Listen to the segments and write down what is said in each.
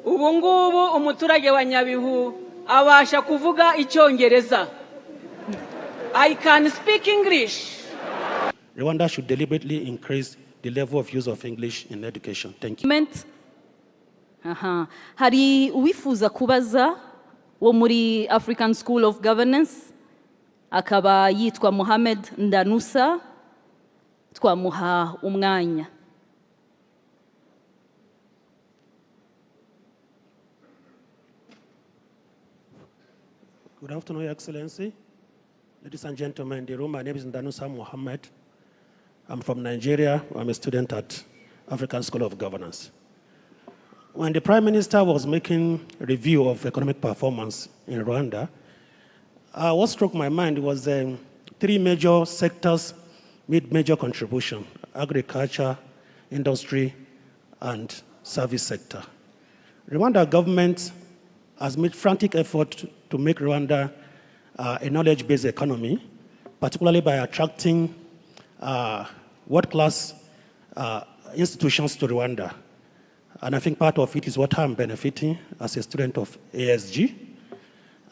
Ubu ngubu umuturage wa Nyabihu abasha kuvuga Icyongereza. I can speak English. Rwanda should deliberately increase the level of use of English in education. Thank you. Hari uwifuza kubaza wo muri African School of Governance akaba yitwa Mohamed Ndanusa, twamuha umwanya. Good afternoon, Your Excellency. Ladies and gentlemen in the room, my name is Ndanusa Mohammed. I'm from Nigeria. I'm a student at African School of Governance. When the Prime Minister was making a review of economic performance in Rwanda, what struck my mind was three major sectors made major contribution: agriculture, industry, and service sector. Rwanda government has made frantic effort to make Rwanda a knowledge-based economy, particularly by attracting world-class institutions to Rwanda. And I think part of it is what I'm benefiting as a student of ASG.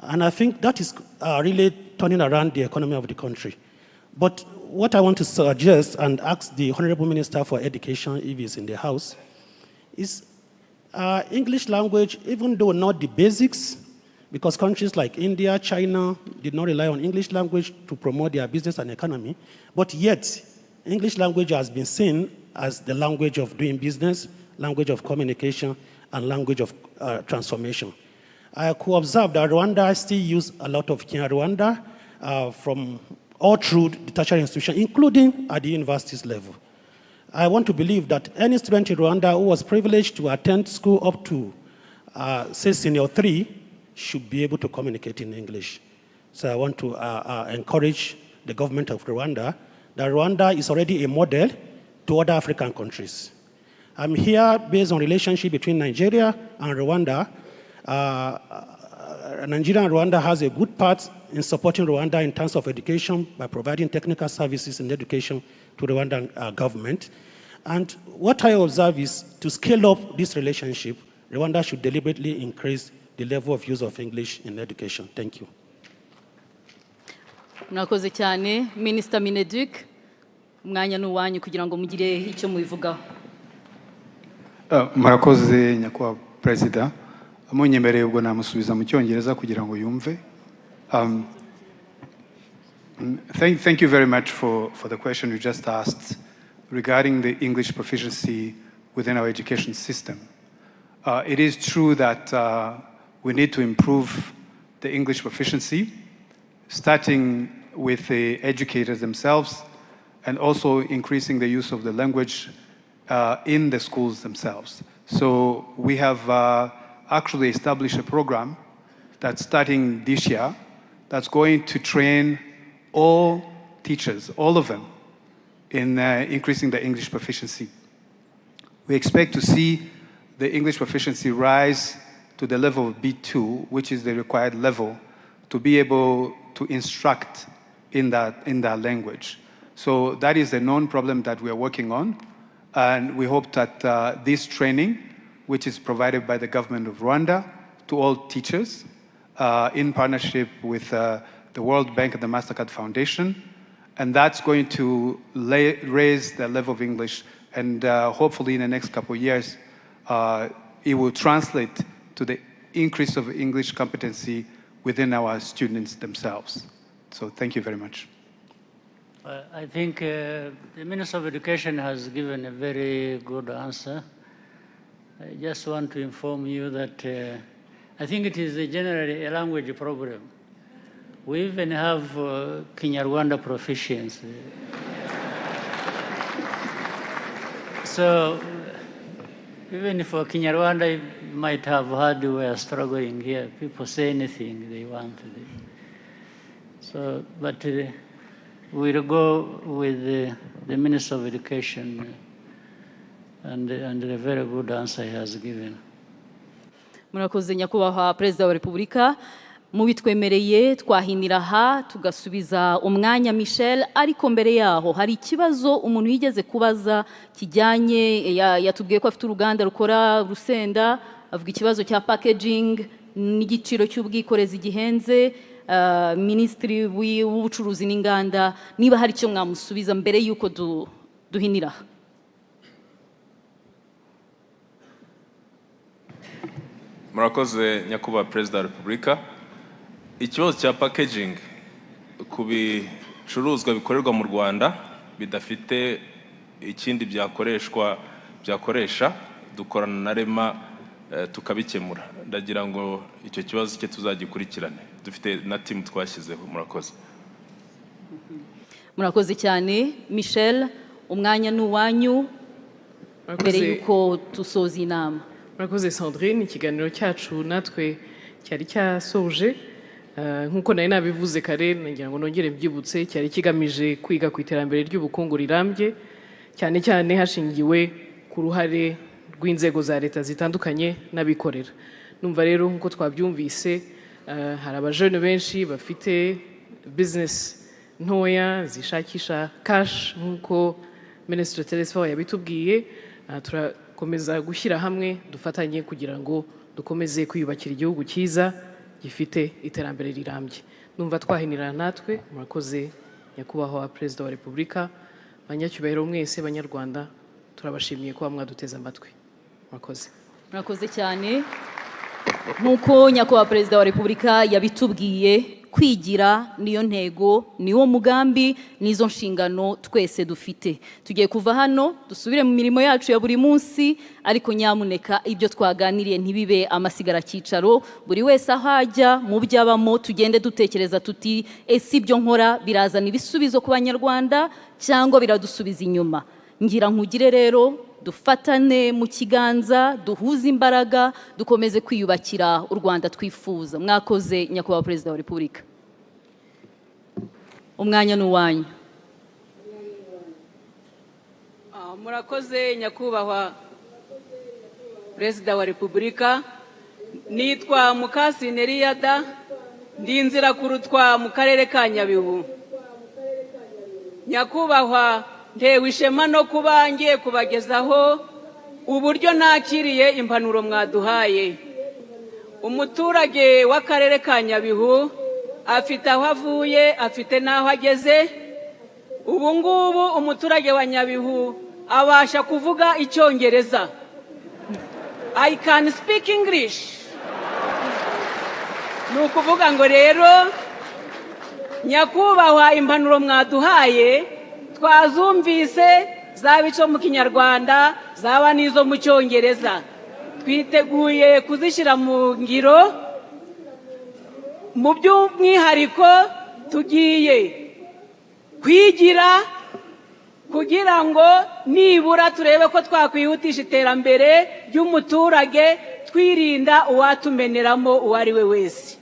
And I think that is really turning around the economy of the country. But what I want to suggest and ask the Honorable Minister for Education, if he's in the House, is English language, even though not the basics, because countries like India, China did not rely on English language to promote their business and economy, but yet English language has been seen as the language of doing business, language of communication, and language of transformation. I could observe that Rwanda still use a lot of Kinyarwanda from all through the tertiary institution, including at the universities level. I want to believe that any student in Rwanda who was privileged to attend school up to, say, senior 3, should be able to communicate in English. So I want to encourage the government of Rwanda that Rwanda is already a model to other African countries. I'm here based on relationship between Nigeria and Rwanda. Nigeria and Rwanda has a good part in supporting Rwanda in terms of education by providing technical services in education to the Rwandan government. And what I observe is to scale up this relationship, Rwanda should deliberately increase the level of use of English in education. Thank you. Murakoze cyane, Minister Mineduc, umwanya n'uwanyu kugira ngo mugire icyo mubivugaho. Murakoze Nyakubahwa Perezida, munyemereye ubwo namusubiza mu Cyongereza kugira ngo yumve. Thank you very much for the question you just asked regarding the English proficiency within our education system. It is true that we need to improve the English proficiency, starting with the educators themselves and also increasing the use of the language in the schools themselves. So we have actually established a program that's starting this year that's going to train all teachers, all of them, in increasing the English proficiency. We expect to see the English proficiency rise to the level of B2, which is the required level to be able to instruct in that language. So that is a known problem that we are working on, and we hope that this training, which is provided by the government of Rwanda to all teachers in partnership with the World Bank and the MasterCard Foundation, and that's going to raise the level of English, and hopefully in the next couple of years, it will translate to the increase of English competency within our students themselves. So thank you very much. I think the Minister of Education has given a very good answer. I just want to inform you that I think it is generally a language problem. We even have Kinyarwanda proficiency. So even for Kinyarwanda, you might have heard we are struggling here. People say anything they want. So, but we'll go with the Minister of Education and a very good answer he has given. Murakoze Nyakubahwa Perezida wa Repubulika. mubitwemereye twahinira aha tugasubiza umwanya Michel, ariko mbere yaho hari ikibazo umuntu yigeze kubaza kijyanye, yatubwiye ko afite uruganda rukora rusenda, avuga ikibazo cya packaging n'igiciro cy'ubwikorezi gihenze. Minisitiri w'ubucuruzi n'inganda, niba hari icyo mwamusubiza mbere y'uko duhinira. Murakoze Nyakubahwa Perezida wa Repubulika. Ikibazo cya packaging ku bicuruzwa bikorerwa mu Rwanda bidafite ikindi byakoresha dukorana na Rema tukabikemura. Ndagira ngo icyo kibazo cye tuzagikurikirane, dufite na team twashyizeho. Murakoze cyane. Michel, umwanya ni uwanyu mbere y'uko tusoza inama. Murakoze Sandrine, ikiganiro cyacu natwe cyari cyasoje, nk'uko nari nabivuze kare, nagira ngo nongere mbyibutse, cyari kigamije kwiga ku iterambere ry'ubukungu rirambye, cyane cyane hashingiwe ku ruhare rw'inzego za leta zitandukanye n'abikorera. Numva rero nk'uko twabyumvise, hari abajene benshi bafite business ntoya zishakisha cash, nk'uko Minisitiri Telesfo yabitubwiye. Turakomeza gushyira hamwe, dufatanye kugira ngo dukomeze kwiyubakira igihugu cyiza gifite iterambere rirambye. Numva twahinira natwe. Murakoze Nyakubahwa Perezida wa Repubulika, banyacyubahiro mwese Abanyarwanda, turabashimiye kuba mwaduteze amatwi. Murakoze cyane. Nk'uko Nyakubahwa Perezida wa Repubulika yabitubwiye, kwigira niyo ntego, niwo mugambi, nizo nshingano twese dufite. Tugiye kuva hano dusubire mu mirimo yacu ya buri munsi, ariko nyamuneka ibyo twaganiriye ntibibe amasigara cyicaro. Buri wese ahajya mu byabamo tugende dutekereza tuti, ese ibyo nkora birazana ibisubizo ku Banyarwanda cyangwa biradusubiza inyuma? Ngira nkugire rero, dufatane mu kiganza, duhuze imbaraga, dukomeze kwiyubakira u Rwanda twifuza. Mwakoze Nyakubahwa Perezida wa Repubulika. Umwanya ni uwanyu. Murakoze Nyakubahwa Perezida wa Repubulika. Nitwa Mukasineriada, ndi inzira kurutwa mu karere ka Nyabihu. Nyakubahwa, ntewe ishema no kuba ngiye kubagezaho uburyo nakiriye impanuro mwaduhaye. Umuturage w'akarere ka Nyabihu afite aho avuye, afite n'aho ageze. Ubu ngubu umuturage wa Nyabihu abasha kuvuga Icyongereza. I can speak English. Ni ukuvuga ngo rero, Nyakubahwa, impanuro mwaduhaye twazumvise, zaba izo mu Kinyarwanda zaba n'izo mu Cyongereza. Twiteguye kuzishyira mu ngiro. Mu by'umwihariko tugiye kwigira kugira ngo nibura turebe ko twakwihutisha iterambere ry'umuturage, twirinda uwatumeneramo uwo ari we wese.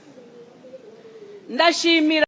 Ndashimira